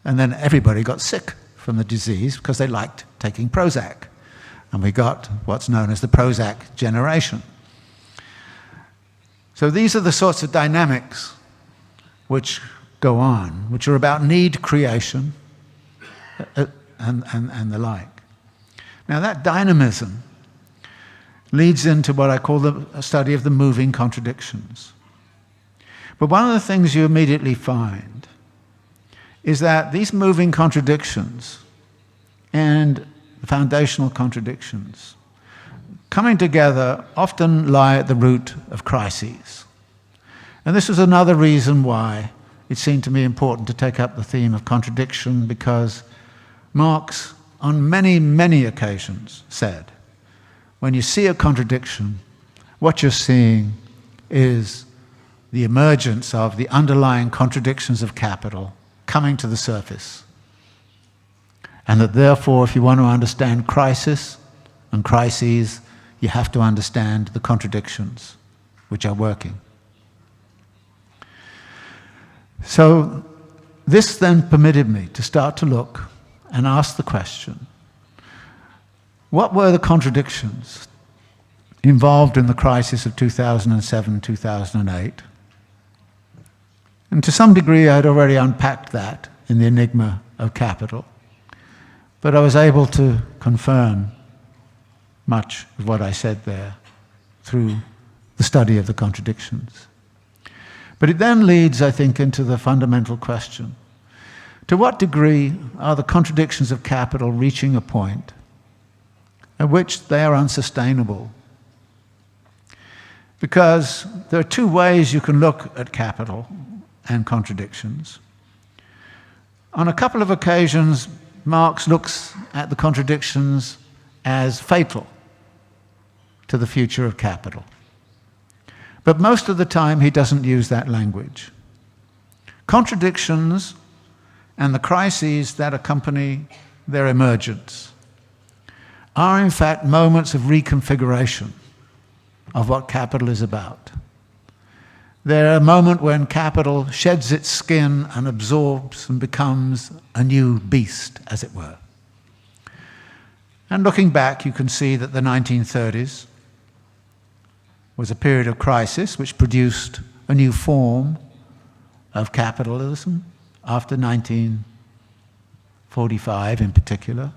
And then everybody got sick from the disease because they liked taking Prozac. And we got what's known as the Prozac generation. So these are the sorts of dynamics which go on, which are about need creation and the like. Now that dynamism leads into what I call a study of the moving contradictions. But one of the things you immediately find is that these moving contradictions and the foundational contradictions coming together often lie at the root of crises. And this was another reason why it seemed to me important to take up the theme of contradiction, because Marx, on many, many occasions, said, when you see a contradiction, what you're seeing is the emergence of the underlying contradictions of capital coming to the surface. And that therefore, if you want to understand crisis and crises, you have to understand the contradictions which are working. So this then permitted me to start to look and ask the question, what were the contradictions involved in the crisis of 2007-2008? And to some degree I had already unpacked that in the enigma of capital, but I was able to confirm much of what I said there through the study of the contradictions. But it then leads, I think, into the fundamental question. To what degree are the contradictions of capital reaching a point at which they are unsustainable? Because there are two ways you can look at capital and contradictions. On a couple of occasions, Marx looks at the contradictions as fatal to the future of capital. But most of the time he doesn't use that language. Contradictions and the crises that accompany their emergence are in fact moments of reconfiguration of what capital is about. They're a moment when capital sheds its skin and absorbs and becomes a new beast, as it were. And looking back, you can see that the 1930s was a period of crisis which produced a new form of capitalism after 1945 in particular.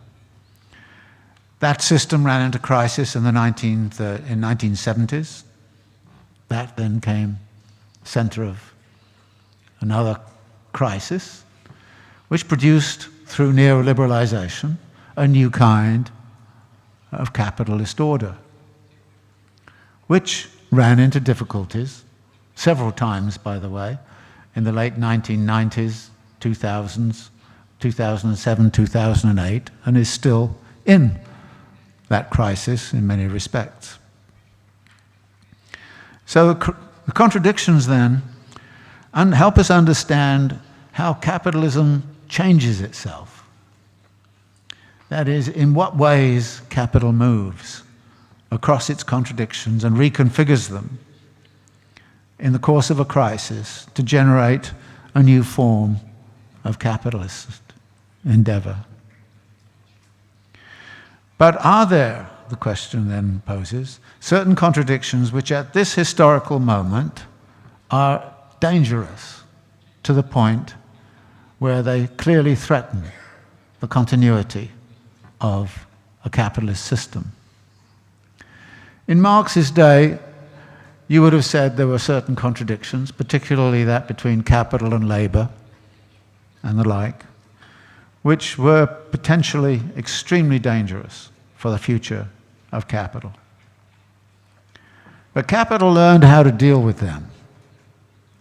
That system ran into crisis in the 1970s. That then came center of another crisis, which produced, through neoliberalization, a new kind of capitalist order, which ran into difficulties several times, by the way, in the late 1990s, 2000s, 2007, 2008, and is still in that crisis in many respects. So the contradictions then help us understand how capitalism changes itself. That is, in what ways capital moves across its contradictions and reconfigures them in the course of a crisis to generate a new form of capitalist endeavor. But are there, the question then poses, certain contradictions which at this historical moment are dangerous to the point where they clearly threaten the continuity of a capitalist system? In Marx's day, you would have said there were certain contradictions, particularly that between capital and labor and the like, which were potentially extremely dangerous for the future of capital. But capital learned how to deal with them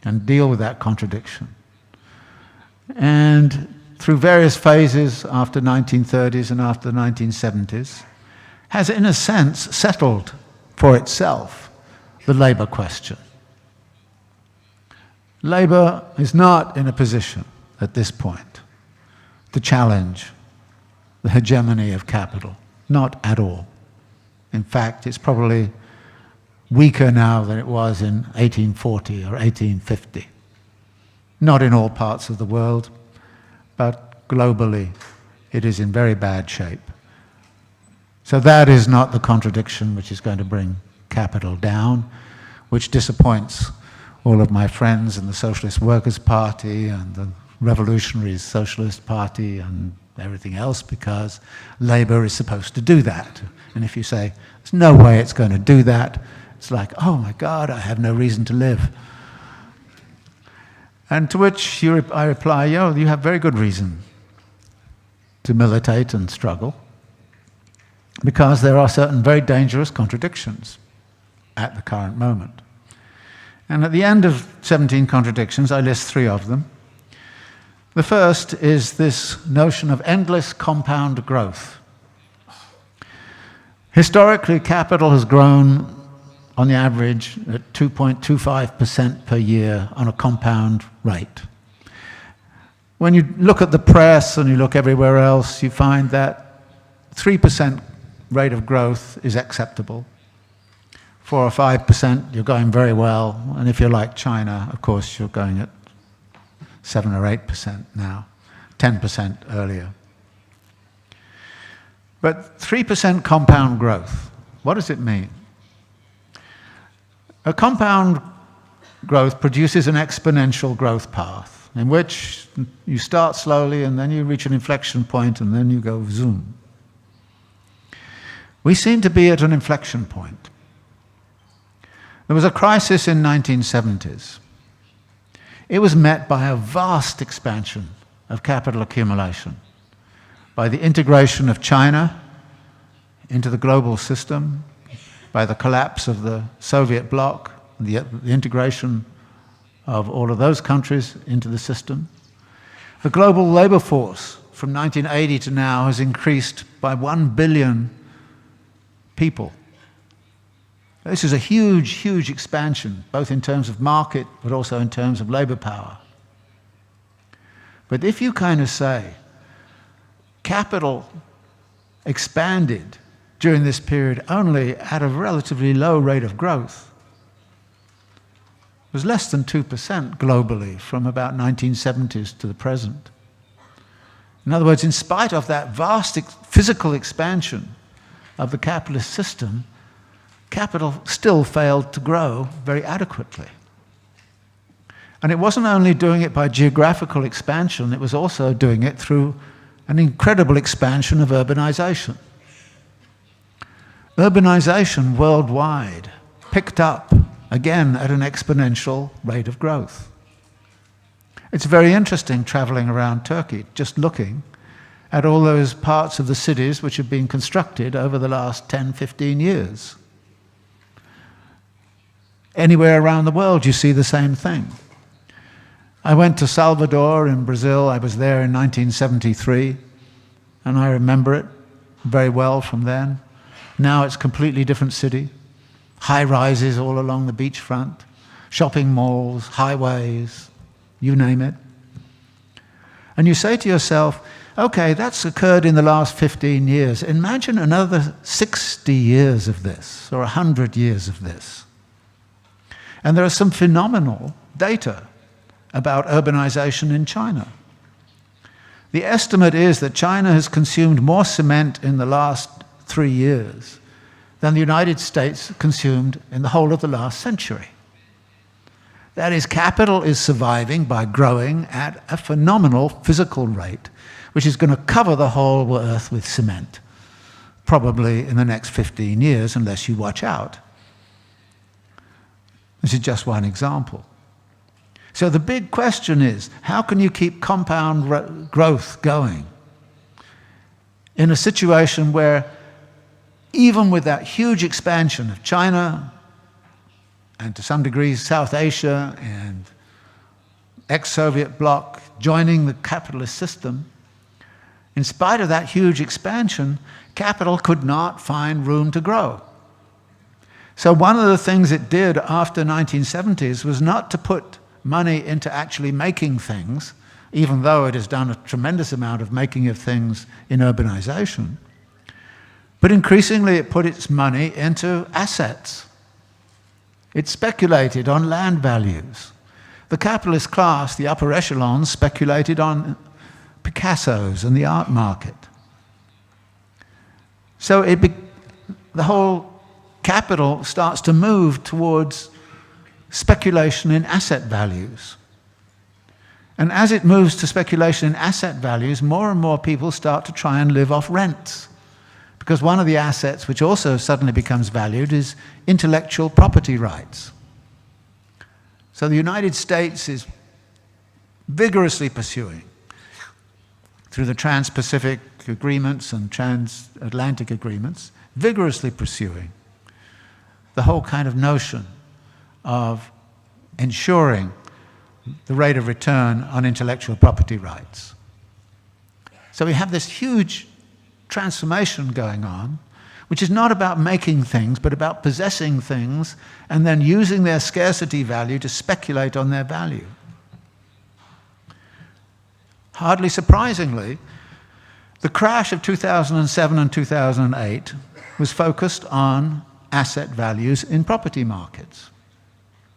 and deal with that contradiction. And through various phases after 1930s and after the 1970s, has in a sense settled for itself the labor question. Labor is not in a position at this point to challenge the hegemony of capital, not at all. In fact, it's probably weaker now than it was in 1840 or 1850. Not in all parts of the world, but globally, it is in very bad shape. So that is not the contradiction which is going to bring capital down, which disappoints all of my friends in the Socialist Workers' Party and the Revolutionary Socialist Party and everything else, because Labour is supposed to do that. And if you say, there's no way it's going to do that, it's like, oh my God, I have no reason to live. And to which I reply, you have very good reason to militate and struggle, because there are certain very dangerous contradictions at the current moment. And at the end of 17 contradictions, I list 3 of them. The first is this notion of endless compound growth. Historically, capital has grown on the average at 2.25% per year on a compound rate. When you look at the press and you look everywhere else, you find that 3% rate of growth is acceptable. 4 or 5%, you're going very well. And if you're like China, of course, you're going at 7 or 8% now, 10% earlier. But 3% compound growth, what does it mean? A compound growth produces an exponential growth path in which you start slowly and then you reach an inflection point and then you go zoom. We seem to be at an inflection point. There was a crisis in the 1970s. It was met by a vast expansion of capital accumulation, by the integration of China into the global system, by the collapse of the Soviet bloc, the integration of all of those countries into the system. The global labor force from 1980 to now has increased by 1 billion people. This is a huge, huge expansion, both in terms of market, but also in terms of labor power. But if you kind of say, capital expanded during this period only at a relatively low rate of growth, it was less than 2% globally from about 1970s to the present. In other words, in spite of that vast physical expansion of the capitalist system, capital still failed to grow very adequately. And it wasn't only doing it by geographical expansion, it was also doing it through an incredible expansion of urbanization. Urbanization worldwide picked up, again, at an exponential rate of growth. It's very interesting traveling around Turkey, just looking at all those parts of the cities which have been constructed over the last 10, 15 years. Anywhere around the world, you see the same thing. I went to Salvador in Brazil. I was there in 1973, and I remember it very well from then. Now it's a completely different city. High-rises all along the beachfront, shopping malls, highways, you name it. And you say to yourself, okay, that's occurred in the last 15 years. Imagine another 60 years of this, or 100 years of this. And there are some phenomenal data about urbanization in China. The estimate is that China has consumed more cement in the last 3 years than the United States consumed in the whole of the last century. That is, capital is surviving by growing at a phenomenal physical rate, which is going to cover the whole earth with cement, probably in the next 15 years, unless you watch out. This is just one example. So the big question is, how can you keep compound growth going in a situation where, even with that huge expansion of China, and to some degree South Asia and ex-Soviet bloc joining the capitalist system, in spite of that huge expansion, capital could not find room to grow. So one of the things it did after the 1970s was not to put money into actually making things, even though it has done a tremendous amount of making of things in urbanization, but increasingly it put its money into assets. It speculated on land values. The capitalist class, the upper echelons, speculated on Picassos and the art market. So the whole capital starts to move towards speculation in asset values. And as it moves to speculation in asset values, more and more people start to try and live off rents. Because one of the assets which also suddenly becomes valued is intellectual property rights. So the United States is vigorously pursuing, through the Trans-Pacific agreements and transatlantic agreements, vigorously pursuing the whole kind of notion of ensuring the rate of return on intellectual property rights. So we have this huge transformation going on, which is not about making things, but about possessing things and then using their scarcity value to speculate on their value. Hardly surprisingly, the crash of 2007 and 2008 was focused on asset values in property markets.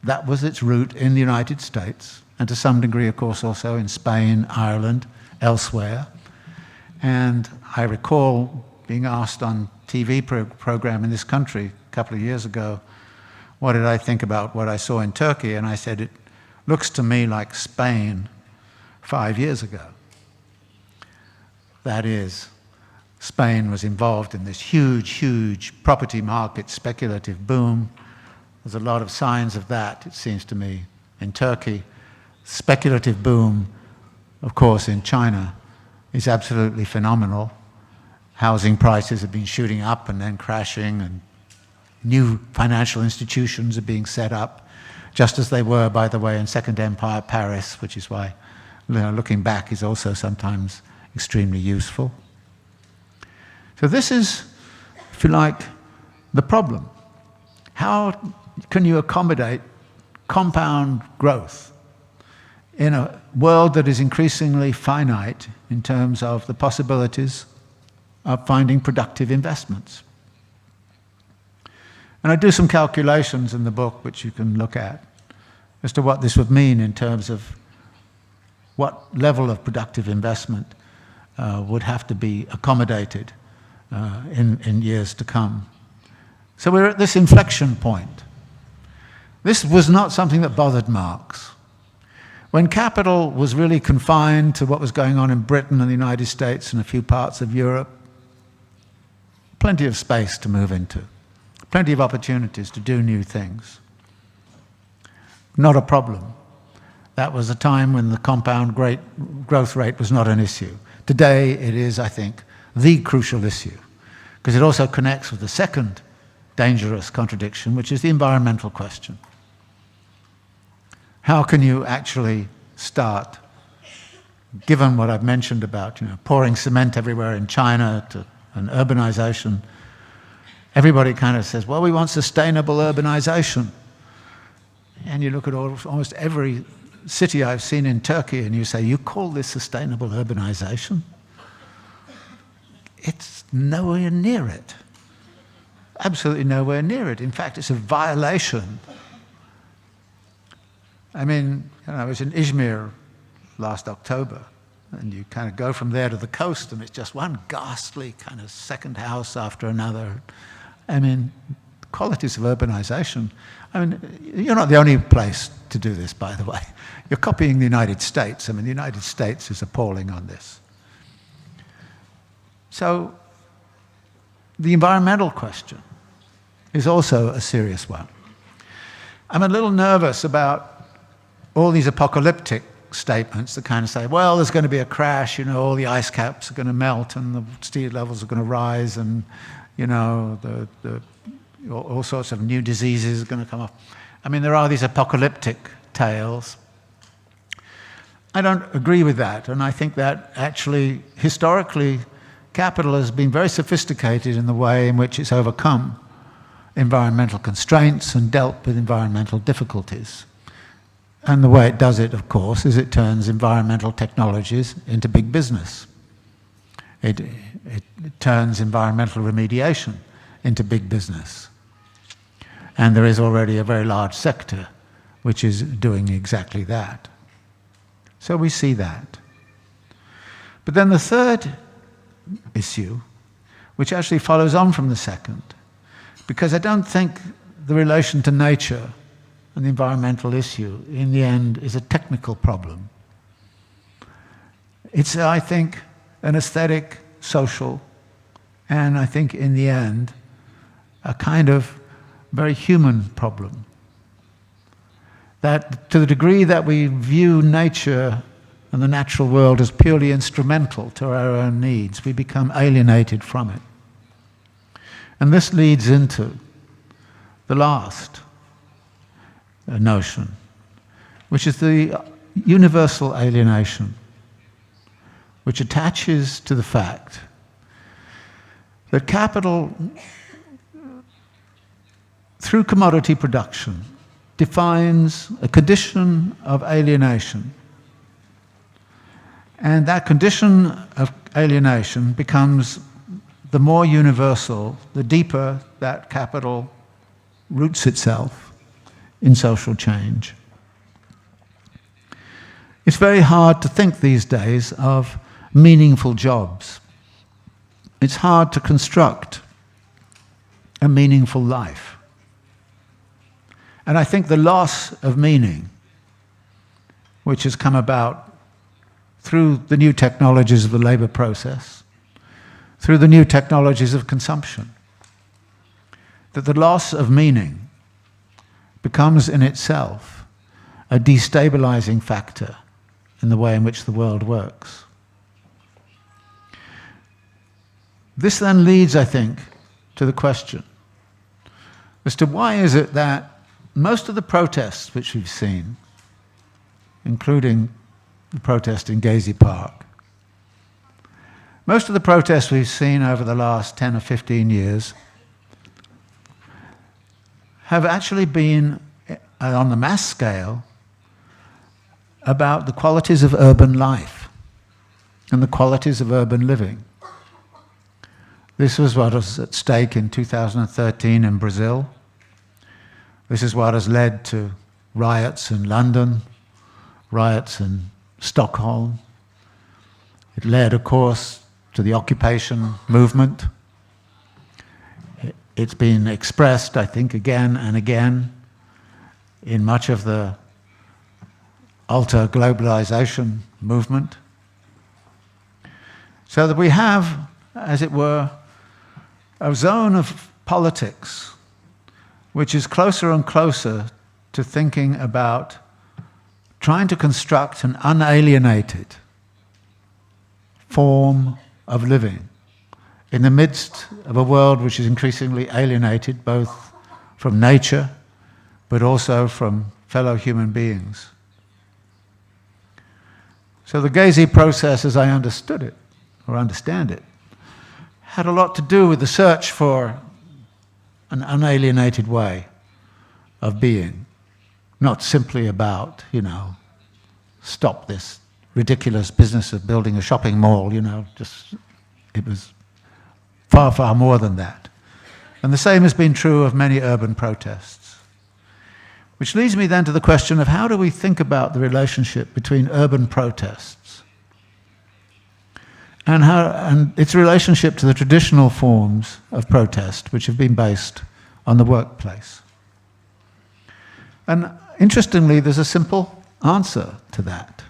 That was its root in the United States, and to some degree, of course, also in Spain, Ireland, elsewhere. And I recall being asked on TV program in this country a couple of years ago, what did I think about what I saw in Turkey? And I said, it looks to me like Spain 5 years ago. That is, Spain was involved in this huge, huge property market speculative boom. There's a lot of signs of that, it seems to me, in Turkey. Speculative boom, of course, in China is absolutely phenomenal. Housing prices have been shooting up and then crashing, and new financial institutions are being set up, just as they were, by the way, in Second Empire Paris, which is why looking back is also sometimes extremely useful. So this is, if you like, the problem. How can you accommodate compound growth in a world that is increasingly finite in terms of the possibilities of finding productive investments? And I do some calculations in the book, which you can look at, as to what this would mean in terms of what level of productive investment would have to be accommodated in years to come. So we're at this inflection point. This was not something that bothered Marx. When capital was really confined to what was going on in Britain and the United States and a few parts of Europe, plenty of space to move into, plenty of opportunities to do new things. Not a problem. That was a time when the compound growth rate was not an issue. Today it is, I think, the crucial issue, because it also connects with the second dangerous contradiction, which is the environmental question. How can you actually start, given what I've mentioned about pouring cement everywhere in China and urbanization? Everybody kind of says, well, we want sustainable urbanization. And you look at almost every city I've seen in Turkey and you say, you call this sustainable urbanization? It's nowhere near it. Absolutely nowhere near it. In fact, it's a violation. I mean, I was in Izmir last October, and you kind of go from there to the coast, and it's just one ghastly kind of second house after another. I mean, qualities of urbanization. I mean, you're not the only place to do this, by the way. You're copying the United States. I mean, the United States is appalling on this. So the environmental question is also a serious one. I'm a little nervous about all these apocalyptic statements that kind of say, well, there's going to be a crash, all the ice caps are going to melt and the sea levels are going to rise, and all sorts of new diseases are going to come up. I mean, there are these apocalyptic tales. I don't agree with that, and I think that actually, historically, capital has been very sophisticated in the way in which it's overcome environmental constraints and dealt with environmental difficulties. And the way it does it, of course, is it turns environmental technologies into big business. It turns environmental remediation into big business. And there is already a very large sector which is doing exactly that. So we see that. But then the third issue, which actually follows on from the second, because I don't think the relation to nature and the environmental issue in the end is a technical problem. It's, I think, an aesthetic, social, and I think in the end, a kind of very human problem. That to the degree that we view nature and the natural world as purely instrumental to our own needs, we become alienated from it. And this leads into the last notion, which is the universal alienation, which attaches to the fact that capital, through commodity production, defines a condition of alienation. And that condition of alienation becomes the more universal, the deeper that capital roots itself in social change. It's very hard to think these days of meaningful jobs. It's hard to construct a meaningful life. And I think the loss of meaning, which has come about through the new technologies of the labor process, through the new technologies of consumption, that the loss of meaning becomes in itself a destabilizing factor in the way in which the world works. This then leads, I think, to the question as to why is it that most of the protests which we've seen, including the protest in Gezi Park, most of the protests we've seen over the last 10 or 15 years have actually been, on the mass scale, about the qualities of urban life and the qualities of urban living. This was what was at stake in 2013 in Brazil. This is what has led to riots in London, riots in Stockholm. It led, of course, to the occupation movement. It's been expressed, I think, again and again in much of the ultra-globalization movement. So that we have, as it were, a zone of politics which is closer and closer to thinking about trying to construct an unalienated form of living in the midst of a world which is increasingly alienated both from nature but also from fellow human beings. So the Gezi process, as I understood it, or understand it, had a lot to do with the search for an unalienated way of being, not simply about, stop this ridiculous business of building a shopping mall, it was far, far more than that. And the same has been true of many urban protests. Which leads me then to the question of how do we think about the relationship between urban protests and its relationship to the traditional forms of protest which have been based on the workplace. And interestingly, there's a simple answer to that,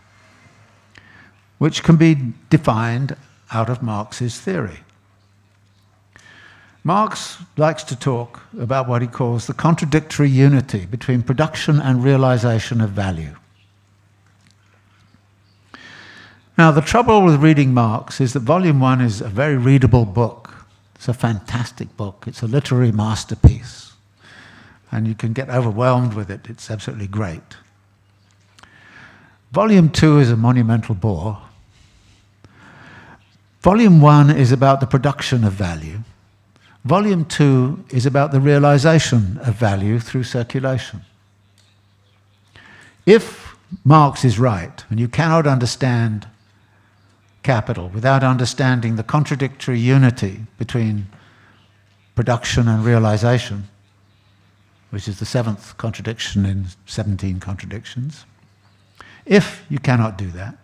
which can be defined out of Marx's theory. Marx likes to talk about what he calls the contradictory unity between production and realization of value. Now, the trouble with reading Marx is that Volume 1 is a very readable book. It's a fantastic book. It's a literary masterpiece. And you can get overwhelmed with it. It's absolutely great. Volume 2 is a monumental bore. Volume 1 is about the production of value. Volume 2 is about the realization of value through circulation. If Marx is right, and you cannot understand capital without understanding the contradictory unity between production and realization, which is the 7th contradiction in 17 contradictions, if you cannot do that,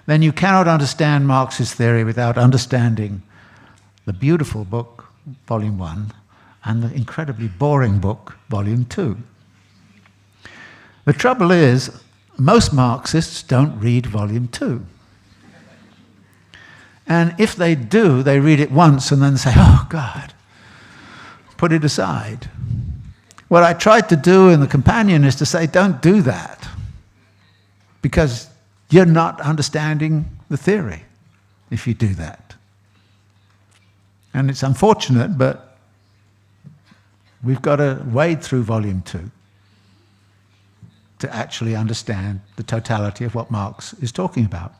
then you cannot understand Marxist theory without understanding the beautiful book, Volume 1, and the incredibly boring book, Volume 2. The trouble is, most Marxists don't read Volume 2. And if they do, they read it once and then say, oh, God, put it aside. What I tried to do in the companion is to say, don't do that, because you're not understanding the theory if you do that. And it's unfortunate, but we've got to wade through Volume 2 to actually understand the totality of what Marx is talking about.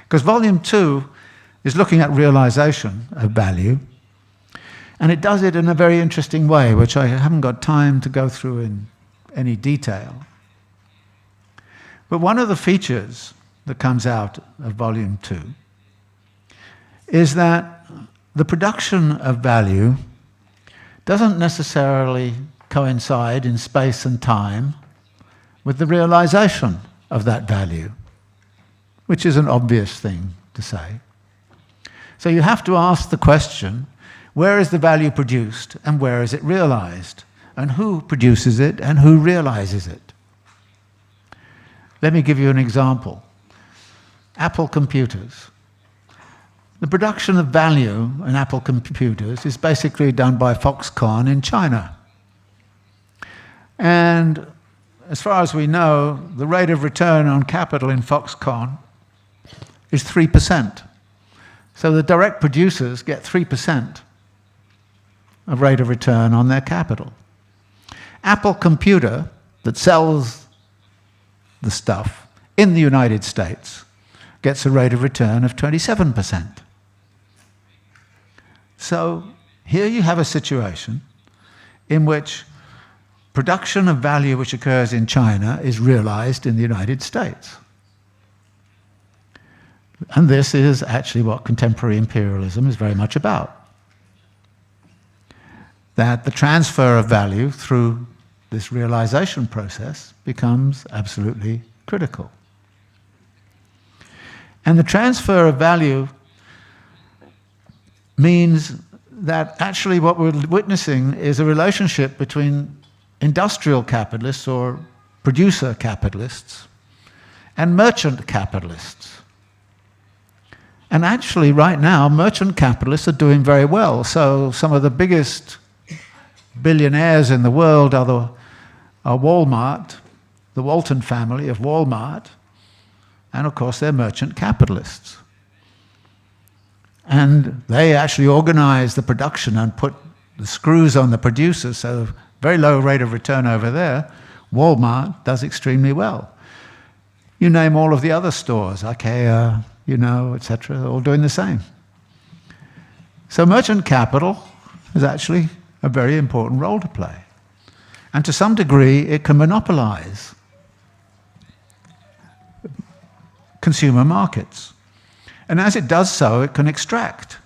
Because Volume 2 is looking at realization of value, and it does it in a very interesting way, which I haven't got time to go through in any detail. But one of the features that comes out of Volume 2 is that the production of value doesn't necessarily coincide in space and time with the realization of that value, which is an obvious thing to say. So you have to ask the question, where is the value produced and where is it realized? And who produces it and who realizes it? Let me give you an example. Apple computers. The production of value in Apple computers is basically done by Foxconn in China. And as far as we know, the rate of return on capital in Foxconn is 3%. So the direct producers get 3% of rate of return on their capital. Apple Computer, that sells the stuff in the United States, gets a rate of return of 27%. So here you have a situation in which production of value which occurs in China is realized in the United States. And this is actually what contemporary imperialism is very much about. That the transfer of value through this realization process becomes absolutely critical. And the transfer of value means that actually what we're witnessing is a relationship between industrial capitalists or producer capitalists and merchant capitalists. And actually right now, merchant capitalists are doing very well. So some of the biggest billionaires in the world are Walmart, the Walton family of Walmart, and of course they're merchant capitalists. And they actually organize the production and put the screws on the producers, so very low rate of return over there. Walmart does extremely well. You name all of the other stores, IKEA, etc., all doing the same. So merchant capital is actually a very important role to play. And to some degree, it can monopolize consumer markets. And as it does so, it can extract.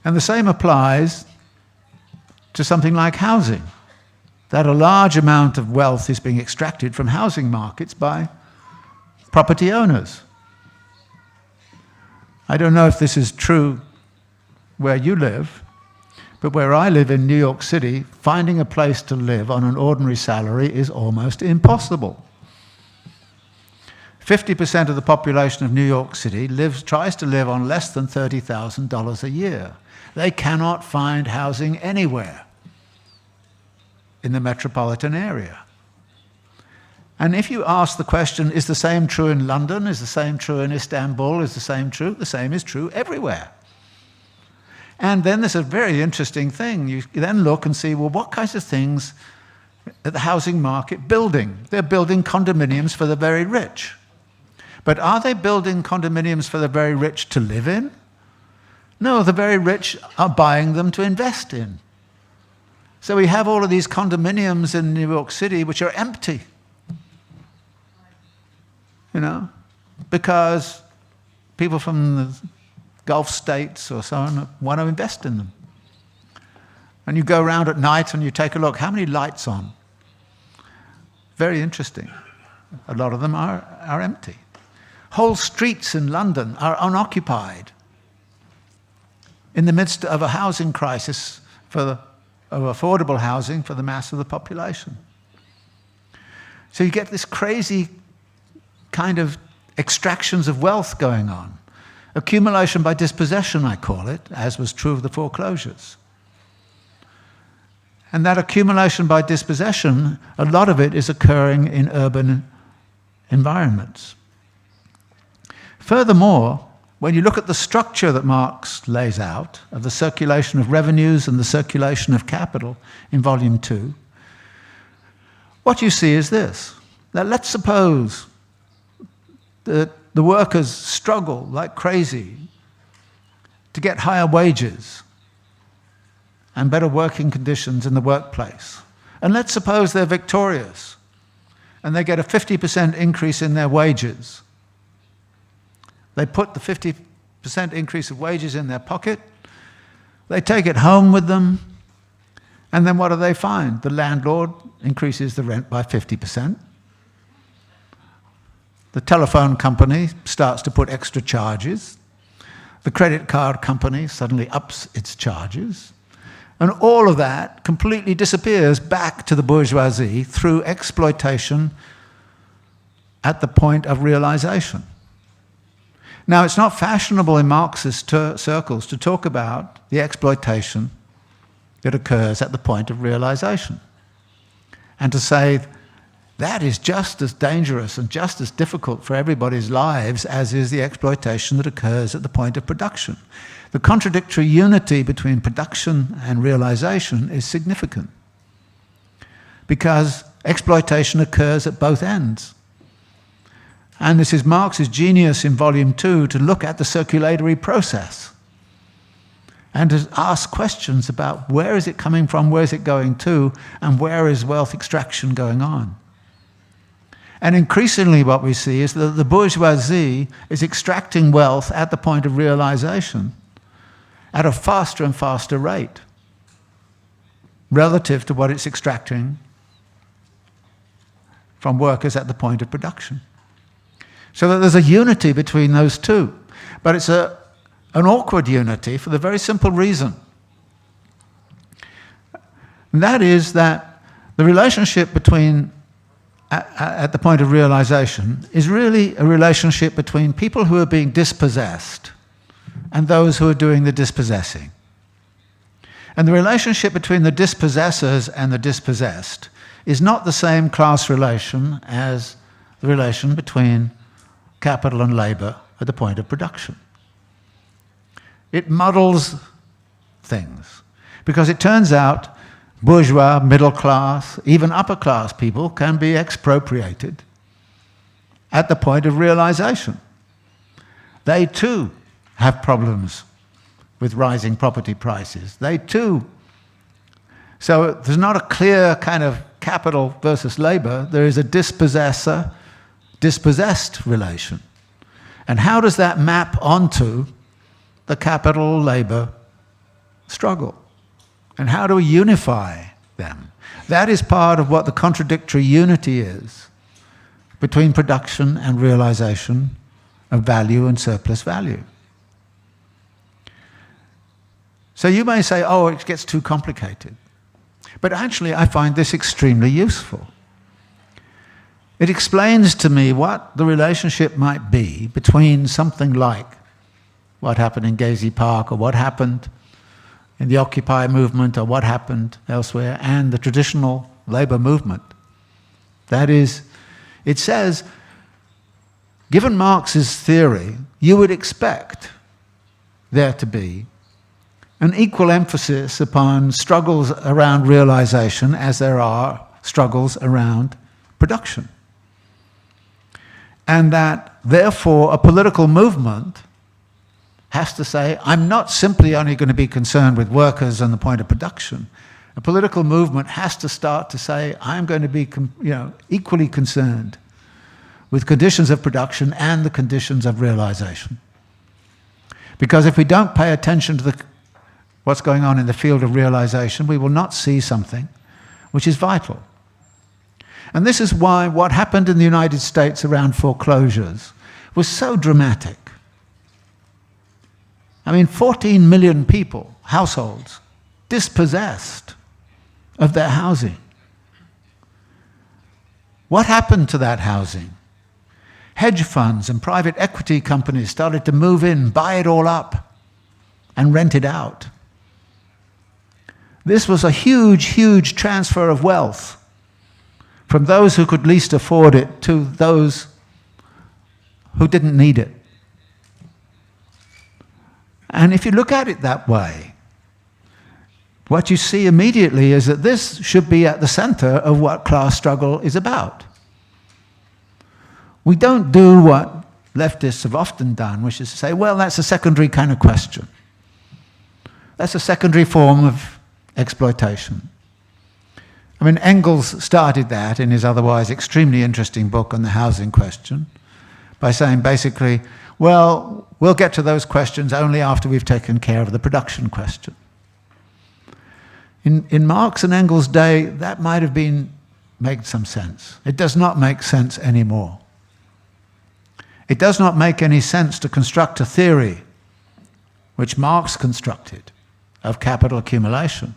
And the same applies to something like housing, that a large amount of wealth is being extracted from housing markets by property owners. I don't know if this is true where you live, but where I live in New York City, finding a place to live on an ordinary salary is almost impossible. 50% of the population of New York City tries to live on less than $30,000 a year. They cannot find housing anywhere in the metropolitan area. And if you ask the question, is the same true in London? Is the same true in Istanbul? Is the same true? The same is true everywhere. And then there's a very interesting thing. You then look and see, well, what kinds of things are the housing market building? They're building condominiums for the very rich. But are they building condominiums for the very rich to live in? No, the very rich are buying them to invest in. So we have all of these condominiums in New York City which are empty. Because people from the Gulf states or so on want to invest in them. And you go around at night and you take a look, how many lights on? Very interesting. A lot of them are empty. Whole streets in London are unoccupied in the midst of a housing crisis of affordable housing for the mass of the population. So you get this crazy kind of extractions of wealth going on. Accumulation by dispossession, I call it, as was true of the foreclosures. And that accumulation by dispossession, a lot of it is occurring in urban environments. Furthermore, when you look at the structure that Marx lays out of the circulation of revenues and the circulation of capital in Volume 2, what you see is this. Now let's suppose that the workers struggle like crazy to get higher wages and better working conditions in the workplace. And let's suppose they're victorious and they get a 50% increase in their wages. They put the 50% increase of wages in their pocket, they take it home with them, and then what do they find? The landlord increases the rent by 50%. The telephone company starts to put extra charges. The credit card company suddenly ups its charges. And all of that completely disappears back to the bourgeoisie through exploitation at the point of realization. Now, it's not fashionable in Marxist circles to talk about the exploitation that occurs at the point of realization, and to say that is just as dangerous and just as difficult for everybody's lives as is the exploitation that occurs at the point of production. The contradictory unity between production and realization is significant because exploitation occurs at both ends. And this is Marx's genius in Volume 2 to look at the circulatory process and to ask questions about where is it coming from, where is it going to, and where is wealth extraction going on. And increasingly what we see is that the bourgeoisie is extracting wealth at the point of realization at a faster and faster rate relative to what it's extracting from workers at the point of production. So that there's a unity between those two. But it's an awkward unity for the very simple reason. And that is that the relationship between, at the point of realization, is really a relationship between people who are being dispossessed and those who are doing the dispossessing. And the relationship between the dispossessors and the dispossessed is not the same class relation as the relation between capital and labor at the point of production. It muddles things because it turns out bourgeois, middle class, even upper class people can be expropriated at the point of realization. They too have problems with rising property prices. They too. So there's not a clear kind of capital versus labor. There is a dispossessed relation. And how does that map onto the capital-labor struggle? And how do we unify them? That is part of what the contradictory unity is between production and realization of value and surplus value. So you may say, oh, it gets too complicated. But actually, I find this extremely useful. It explains to me what the relationship might be between something like what happened in Gezi Park or what happened in the Occupy movement or what happened elsewhere and the traditional labor movement. That is, it says, given Marx's theory, you would expect there to be an equal emphasis upon struggles around realization as there are struggles around production. And that, therefore, a political movement has to say, I'm not simply only going to be concerned with workers and the point of production. A political movement has to start to say, I'm going to be equally concerned with conditions of production and the conditions of realization. Because if we don't pay attention to what's going on in the field of realization, we will not see something which is vital. And this is why what happened in the United States around foreclosures was so dramatic. I mean, 14 million people, households, dispossessed of their housing. What happened to that housing? Hedge funds and private equity companies started to move in, buy it all up, and rent it out. This was a huge, huge transfer of wealth from those who could least afford it to those who didn't need it. And if you look at it that way, what you see immediately is that this should be at the center of what class struggle is about. We don't do what leftists have often done, which is to say, well, that's a secondary kind of question. That's a secondary form of exploitation. I mean, Engels started that in his otherwise extremely interesting book on the housing question by saying basically, well, we'll get to those questions only after we've taken care of the production question. In Marx and Engels' day, that might have made some sense. It does not make sense anymore. It does not make any sense to construct a theory, which Marx constructed, of capital accumulation,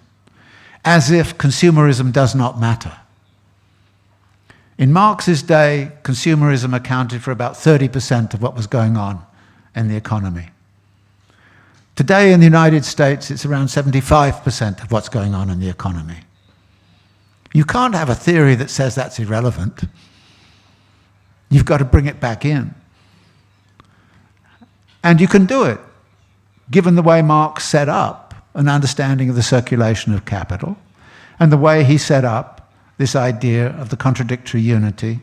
as if consumerism does not matter. In Marx's day, consumerism accounted for about 30% of what was going on in the economy. Today in the United States, it's around 75% of what's going on in the economy. You can't have a theory that says that's irrelevant. You've got to bring it back in. And you can do it, given the way Marx set up an understanding of the circulation of capital, and the way he set up this idea of the contradictory unity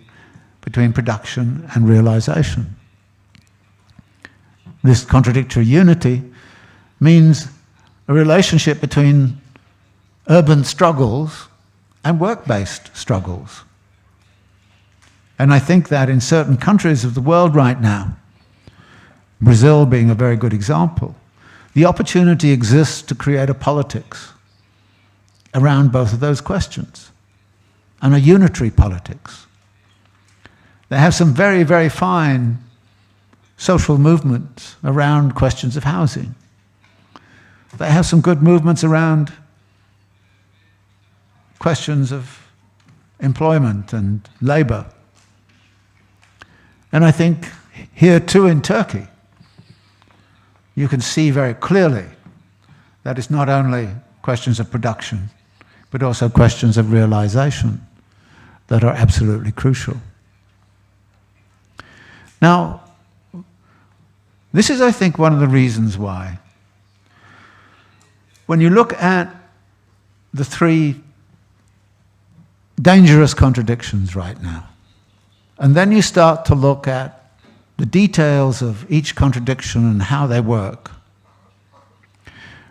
between production and realization. This contradictory unity means a relationship between urban struggles and work-based struggles. And I think that in certain countries of the world right now, Brazil being a very good example, the opportunity exists to create a politics around both of those questions, and a unitary politics. They have some very, very fine social movements around questions of housing. They have some good movements around questions of employment and labor. And I think here too in Turkey, you can see very clearly that it's not only questions of production, but also questions of realization that are absolutely crucial. Now, this is, I think, one of the reasons why, when you look at the three dangerous contradictions right now, and then you start to look at the details of each contradiction and how they work,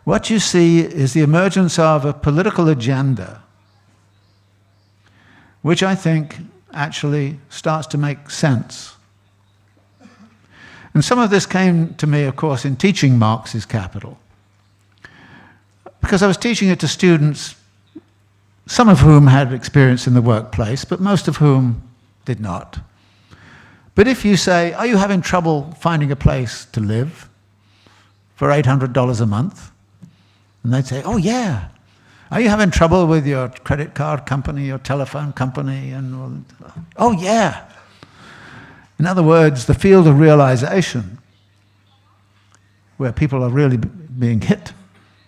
what you see is the emergence of a political agenda which I think actually starts to make sense. And some of this came to me, of course, in teaching Marx's Capital, because I was teaching it to students, some of whom had experience in the workplace, but most of whom did not. But if you say, are you having trouble finding a place to live for $800 a month? And they'd say, oh yeah. Are you having trouble with your credit card company, your telephone company? And oh yeah. In other words, the field of realization, where people are really being hit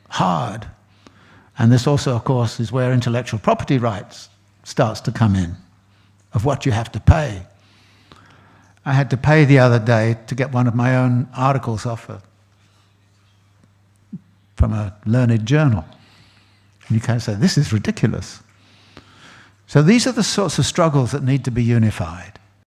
hard. And this also, of course, is where intellectual property rights starts to come in, of what you have to pay. I had to pay the other day to get one of my own articles from a learned journal. And you kind of say, this is ridiculous. So these are the sorts of struggles that need to be unified.